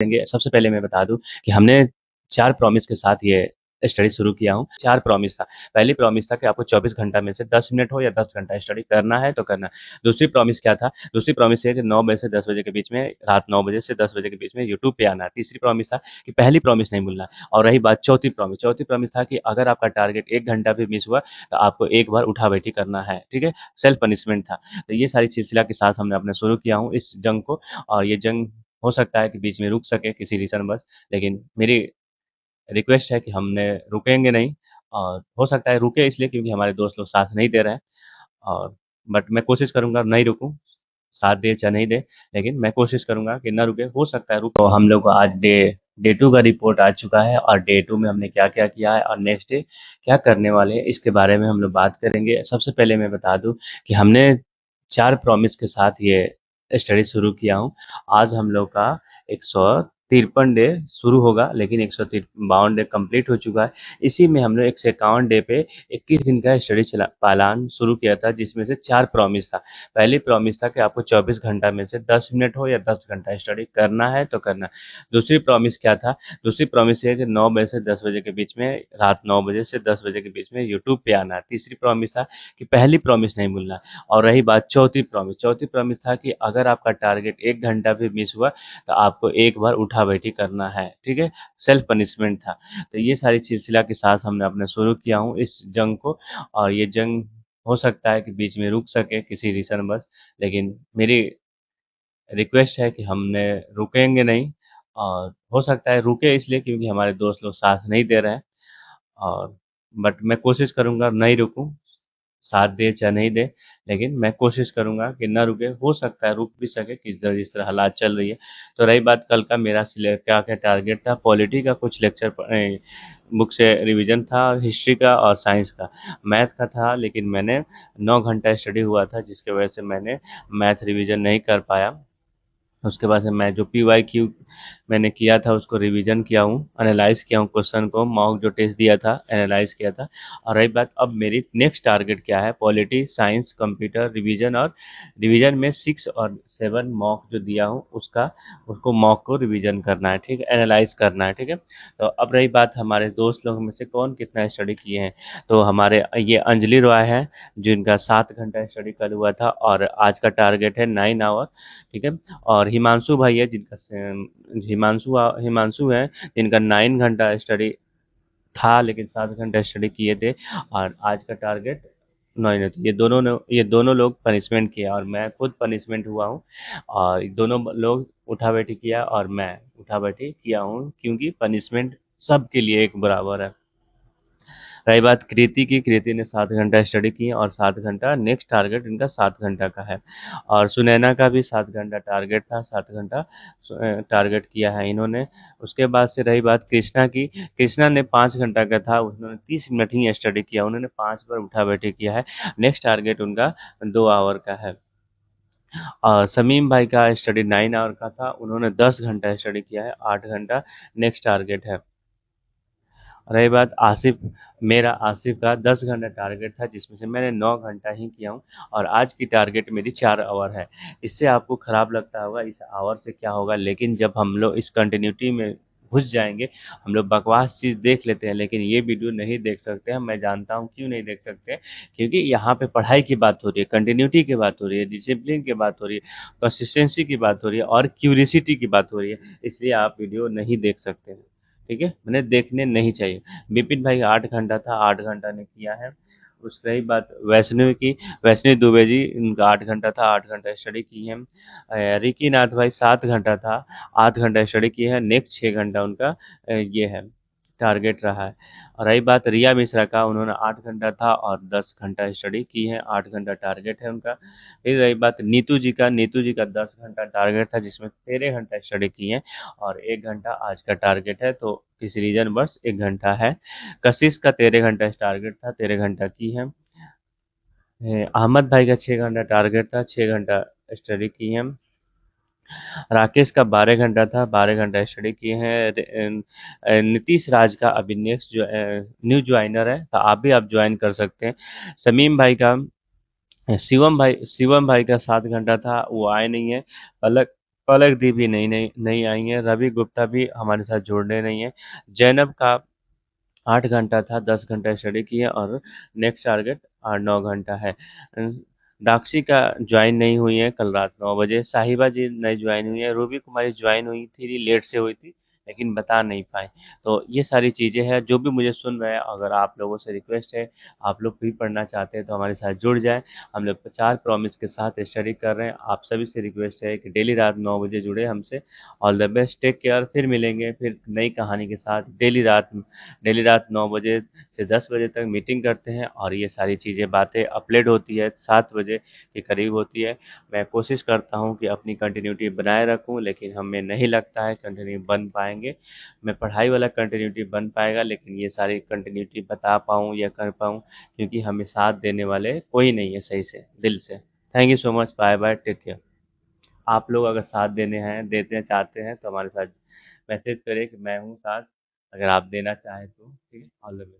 करेंगे। सबसे पहले मैं बता दूँ कि हमने 4 प्रॉमिस के साथ ये स्टडी शुरू किया हूँ। 4 प्रॉमिस था। पहली प्रॉमिस था कि आपको 24 घंटा में से 10 मिनट हो या 10 घंटा स्टडी करना है तो करना है। दूसरी प्रॉमिस क्या था? दूसरी प्रॉमिस ये है कि 9 बजे से 10 बजे के बीच में, रात 9 बजे से 10 बजे के बीच में यूट्यूब पे आना है। तीसरी प्रॉमिस था कि पहली प्रॉमिस नहीं भूलना है। और रही बात चौथी प्रॉमिस था कि अगर आपका टारगेट 1 घंटा भी मिस हुआ तो आपको एक बार उठा-बैठी करना है, ठीक है? सेल्फ पनिशमेंट था। तो ये सारी सिलसिला के साथ हमने अपना शुरू किया हूँ इस जंग को, और ये जंग हो सकता है कि बीच में रुक सके किसी रीज़नवश, लेकिन मेरी रिक्वेस्ट है कि हमने रुकेंगे नहीं, और हो सकता है रुके इसलिए क्योंकि हमारे दोस्त लोग साथ नहीं दे रहे हैं, और बट मैं कोशिश करूँगा नहीं रुकूँ, साथ दे चाहे नहीं दे, लेकिन मैं कोशिश करूँगा कि ना रुके, हो सकता है रुक। तो हम लोग को आज डे 2 का रिपोर्ट आ चुका है, और डे 2 में हमने क्या-क्या किया है और नेक्स्ट डे क्या करने वाले हैं, इसके बारे में हम लोग बात करेंगे। सबसे पहले मैं बता दूँ कि हमने 4 प्रॉमिस के साथ ये स्टडी शुरू किया हूँ। आज हम लोग का 153 डे शुरू होगा, लेकिन 152 डे कंप्लीट हो चुका है। इसी में हमने 151 डे पे 21 दिन का स्टडी प्लान शुरू किया था, जिसमें से 4 प्रॉमिस था। पहली प्रॉमिस था कि आपको 24 घंटा में से 10 मिनट हो या 10 घंटा स्टडी करना है तो करना है। दूसरी प्रॉमिस क्या था? दूसरी प्रॉमिस ये है कि 9 बजे से 10 बजे के बीच में, रात 9 बजे से 10 बजे के बीच में यूट्यूब पे आना है। तीसरी प्रॉमिस था कि पहली प्रॉमिस नहीं भूलना है। और रही बात चौथी प्रॉमिस था कि अगर आपका टारगेट 1 घंटा भी मिस हुआ तो आपको एक बार उठा-बैठी करना है, ठीक है? सेल्फ पनिशमेंट था। तो ये सारी सिलसिला के साथ हमने अपना शुरू किया हूँ इस जंग को, और ये जंग हो सकता है कि बीच में रुक सके किसी रीज़नवश, लेकिन मेरी रिक्वेस्ट है कि हमने रुकेंगे नहीं, और हो सकता है रुके इसलिए क्योंकि हमारे दोस्त लोग साथ नहीं दे रहे हैं, और बट मैं कोशिश करूँगा नहीं रुकूँ, साथ दे चाहे नहीं दे, लेकिन मैं कोशिश करूँगा कि ना रुके, हो सकता है रुक भी सके जिस तरह हालात चल रही है। तो रही बात कल का मेरा क्या-क्या टारगेट था, पॉलिटी का कुछ लेक्चर बुक से रिवीजन था, हिस्ट्री का और साइंस का। मैथ का था, लेकिन मैंने 9 घंटा स्टडी हुआ था, जिसकी वजह से मैंने मैथ रिवीजन नहीं कर पाया। उसके बाद से मैं जो पीवाईक्यू मैंने किया था उसको रिवीजन किया हूँ, एनालाइज़ किया हूँ क्वेश्चन को, मॉक जो टेस्ट दिया था एनालाइज़ किया था। और रही बात अब मेरी नेक्स्ट टारगेट क्या है, पॉलिटी, साइंस, कंप्यूटर रिवीजन, और रिवीजन में 6 और 7 मॉक जो दिया हूँ उसको मॉक को रिवीजन करना है, ठीक है? एनालाइज़ करना है, ठीक है? तो अब रही बात हमारे दोस्त लोगों में से कौन कितना स्टडी किए हैं, तो हमारे ये अंजलि रॉय हैं, जिनका 7 घंटा स्टडी कल हुआ था, और आज का टारगेट है 9 आवर, ठीक है? और हिमांशु भाई है जिनका हिमांशु है जिनका 9 घंटा स्टडी था, लेकिन 7 घंटा स्टडी किए थे, और आज का टारगेट 9 नहीं था। ये दोनों लोग पनिशमेंट किया, और मैं खुद पनिशमेंट हुआ हूँ, और दोनों लोग उठा बैठी किया और मैं उठा बैठी किया हूँ, क्योंकि पनिशमेंट सबके लिए एक बराबर है। रही बात कृति ने 7 घंटा स्टडी की और 7 घंटा नेक्स्ट टारगेट इनका 7 घंटा का है, और सुनैना का भी 7 घंटा टारगेट था, 7 घंटा टारगेट किया है इन्होंने। उसके बाद से रही बात कृष्णा की, कृष्णा ने 5 घंटा का था, उन्होंने 30 मिनट ही स्टडी किया, उन्होंने 5 बार उठा बैठी किया है। नेक्स्ट टारगेट उनका 2 आवर का है। और समीम भाई का स्टडी 9 आवर का था, उन्होंने 10 घंटा स्टडी किया है, 8 घंटा नेक्स्ट टारगेट है। रही बात आसिफ का 10 घंटा टारगेट था, जिसमें से मैंने 9 घंटा ही किया हूँ, और आज की टारगेट मेरी 4 आवर है। इससे आपको खराब लगता होगा इस आवर से क्या होगा, लेकिन जब हम लोग इस कंटिन्यूटी में घुस जाएंगे, हम लोग बकवास चीज़ देख लेते हैं, लेकिन ये वीडियो नहीं देख सकते हैं। मैं जानता हूँ क्यों नहीं देख सकते हैं, क्योंकि यहाँ पे पढ़ाई की बात हो रही है, कंटिन्यूटी की बात हो रही है, डिसिप्लिन की बात हो रही है, कंसिस्टेंसी की बात हो रही है, और क्यूरियसिटी की बात हो रही है, इसलिए आप वीडियो नहीं देख सकते हैं, ठीक है? मैंने देखने नहीं चाहिए। विपिन भाई 8 घंटा था, 8 घंटा ने किया है। उसकी रही बात वैष्णवी की, वैष्णवी दुबे जी, उनका 8 घंटा था, 8 घंटा स्टडी की है। रिकी नाथ भाई 7 घंटा था, 8 घंटा स्टडी किए हैं, नेक्स्ट 6 घंटा उनका ये है टारगेट रहा है। और रही बात रिया मिश्रा का, उन्होंने 8 घंटा था और 10 घंटा स्टडी की है, 8 घंटा टारगेट है उनका। फिर रही बात नीतू जी का 10 घंटा टारगेट था, जिसमें 13 घंटा स्टडी किए हैं, और 1 घंटा आज का टारगेट है, तो इस रीजन बस 1 घंटा है। कशिश का 13 घंटा टारगेट था, 13 घंटा की है। अहमद भाई का 6 घंटा टारगेट था, 6 घंटा स्टडी की है। राकेश का 12 घंटा था, 12 घंटा स्टडी किए हैं। नीतीश राज का अभी नेक्स्ट जो न्यू ज्वाइनर है, तो आप ज्वाइन कर सकते हैं। समीम भाई का शिवम भाई का 7 घंटा था, वो आए नहीं है। पलक पलक दी भी नहीं नहीं नहीं आई हैं, रवि गुप्ता भी हमारे साथ जुड़ने नहीं है। जैनब का 8 घंटा था, 10 घंटा स्टडी की है और नेक्स्ट टारगेट 8-9 घंटा है। दाक्षी का ज्वाइन नहीं हुई है कल रात 9 बजे। साहिबा जी नई ज्वाइन हुई है। रूबी कुमारी ज्वाइन हुई थी, लेट से हुई थी लेकिन बता नहीं पाए। तो ये सारी चीज़ें हैं। जो भी मुझे सुन रहे हैं, अगर आप लोगों से रिक्वेस्ट है, आप लोग भी पढ़ना चाहते हैं तो हमारे साथ जुड़ जाएं। हम लोग 4 प्रॉमिस के साथ स्टडी कर रहे हैं। आप सभी से रिक्वेस्ट है कि डेली रात 9 बजे जुड़े हमसे। All the best, take care. फिर मिलेंगे फिर नई कहानी के साथ। डेली रात 9 बजे से 10 बजे तक मीटिंग करते हैं और ये सारी चीज़ें बातें अपलोड होती है 7 बजे के करीब होती है। मैं कोशिश करता हूँ कि अपनी कंटिन्यूटी बनाए रखूँ, लेकिन हमें नहीं लगता है कंटिन्यू बन पाएंगे। मैं पढ़ाई वाला कंटिन्यूटी बन पाएगा, लेकिन ये सारी कंटिन्यूटी बता पाऊँ या कर पाऊँ, क्योंकि हमें साथ देने वाले कोई नहीं है सही से दिल से। Thank you so much. Bye bye, take care. आप लोग अगर साथ देते चाहते हैं तो हमारे साथ मैसेज करें कि मैं हूँ साथ, अगर आप देना चाहें तो। ठीक है, ऑल द बेस्ट।